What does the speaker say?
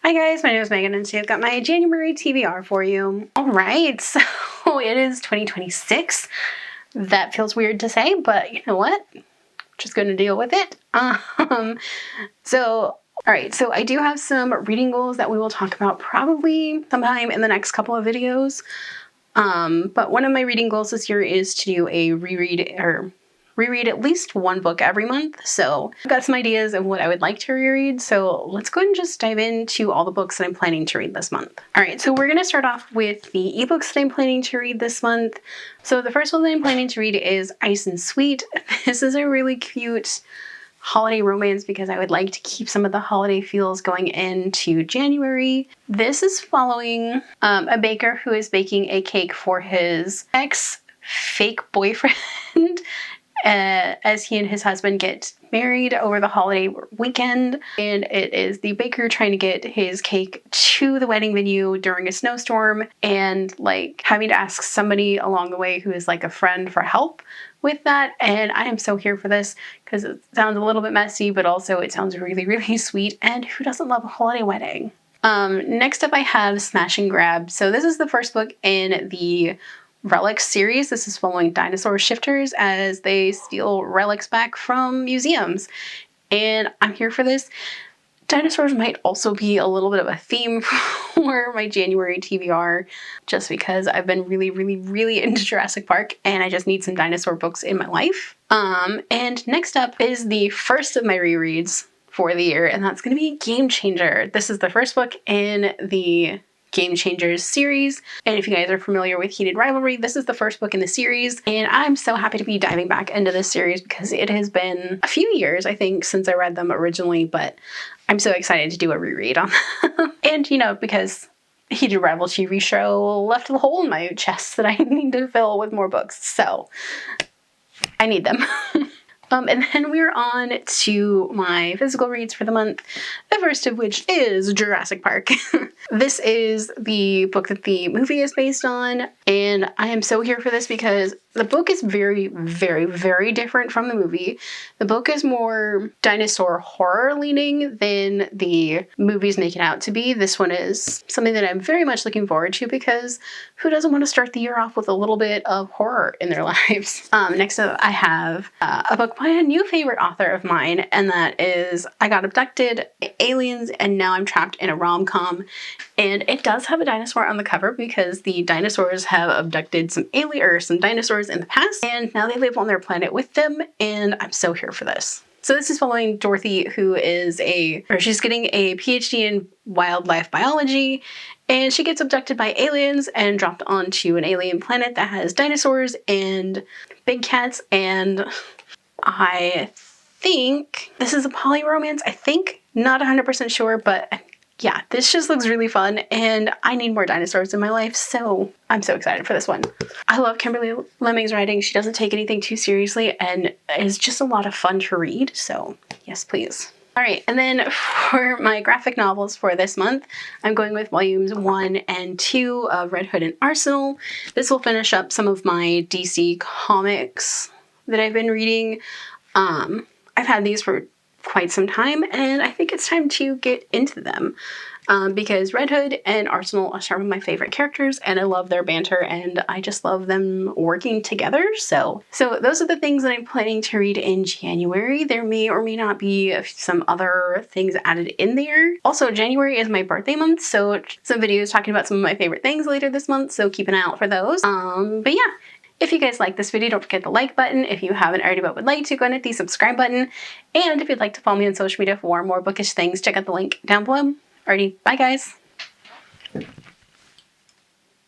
Hi guys, my name is Megan and today I've got my January TBR for you. Alright, so it is 2026. That feels weird to say, but you know what? Just gonna deal with it. Alright, so I do have some reading goals that we will talk about probably sometime in the next couple of videos. But one of my reading goals this year is to do a reread at least one book every month. So I've got some ideas of what I would like to reread. So let's go ahead and just dive into all the books that I'm planning to read this month. All right, so we're going to start off with the ebooks that I'm planning to read this month. So the first one that I'm planning to read is Ice and Sweet. This is a really cute holiday romance because I would like to keep some of the holiday feels going into January. This is following a baker who is baking a cake for his ex-fake boyfriend as he and his husband get married over the holiday weekend. And it is the baker trying to get his cake to the wedding venue during a snowstorm and like having to ask somebody along the way who is like a friend for help with that. And I am so here for this because it sounds a little bit messy, but also it sounds really, really sweet. And who doesn't love a holiday wedding? Next up I have Smash and Grab. So this is the first book in the Relics series. This is following dinosaur shifters as they steal relics back from museums. And I'm here for this. Dinosaurs might also be a little bit of a theme for my January TBR, just because I've been really, really, really into Jurassic Park and I just need some dinosaur books in my life. And next up is the first of my rereads for the year, and that's going to be Game Changer. This is the first book in the Game Changers series, and if you guys are familiar with Heated Rivalry, this is the first book in the series, and I'm so happy to be diving back into this series because it has been a few years, I think, since I read them originally, but I'm so excited to do a reread on them. And, you know, because Heated Rivalry TV show left a hole in my chest that I need to fill with more books, so I need them. And then we're on to my physical reads for the month, the first of which is Jurassic Park. This is the book that the movie is based on, and I am so here for this because the book is very, very, very different from the movie. The book is more dinosaur horror leaning than the movies make it out to be. This one is something that I'm very much looking forward to because who doesn't want to start the year off with a little bit of horror in their lives? Next up, I have a book by a new favorite author of mine, and that is I Got Abducted by Aliens, and Now I'm Trapped in a Rom-Com. And it does have a dinosaur on the cover because the dinosaurs have abducted some dinosaurs in the past, and now they live on their planet with them, and I'm so here for this. So this is following Dorothy, who is she's getting a PhD in wildlife biology, and she gets abducted by aliens and dropped onto an alien planet that has dinosaurs and big cats, and I think this is a poly romance, I think. Not 100% sure, but yeah, this just looks really fun, and I need more dinosaurs in my life, so I'm so excited for this one. I love Kimberly Lemming's writing. She doesn't take anything too seriously and is just a lot of fun to read, so yes, please. All right, and then for my graphic novels for this month, I'm going with volumes 1 and 2 of Red Hood and Arsenal. This will finish up some of my DC comics that I've been reading. I've had these for quite some time, and I think it's time to get into them because Red Hood and Arsenal are some of my favorite characters, and I love their banter, and I just love them working together. So those are the things that I'm planning to read in January. There may or may not be some other things added in there. Also, January is my birthday month, so some videos talking about some of my favorite things later this month, so keep an eye out for those. But yeah. If you guys like this video, don't forget the like button. If you haven't already but would like to, go and hit the subscribe button. And if you'd like to follow me on social media for more bookish things, check out the link down below. Alrighty, bye guys!